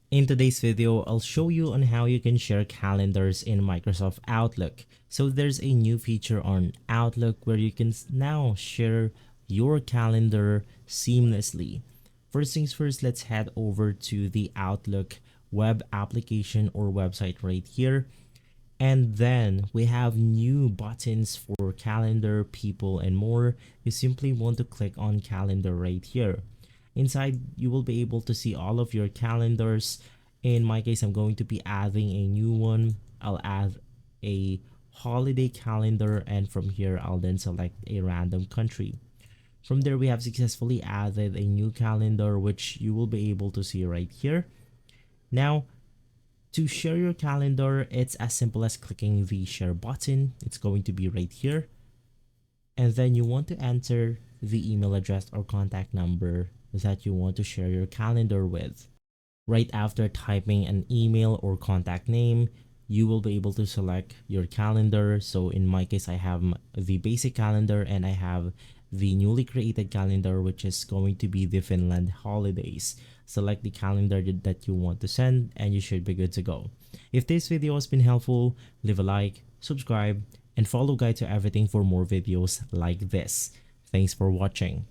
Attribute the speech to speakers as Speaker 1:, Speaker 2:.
Speaker 1: In today's video, I'll show you on how you can share calendars in Microsoft Outlook. So there's a new feature on Outlook where you can now share your calendar seamlessly. First things first, let's head over to the Outlook web application or website right here. And then we have new buttons for calendar, people, and more. You simply want to click on calendar right here. Inside, you will be able to see all of your calendars. In my case, I'm going to be adding a new one. I'll add a holiday calendar, and from here, I'll then select a random country. From there, we have successfully added a new calendar, which you will be able to see right here. Now, to share your calendar, it's as simple as clicking the share button. It's going to be right here. And then you want to enter the email address or contact number that you want to share your calendar with. Right after typing an email or contact name, you will be able to select your calendar. So in my case, I have the basic calendar and I have the newly created calendar, which is going to be the Finland holidays. Select the calendar that you want to send and you should be good to go. If this video has been helpful, leave a like, subscribe, and follow Guide to Everything for more videos like this. Thanks for watching.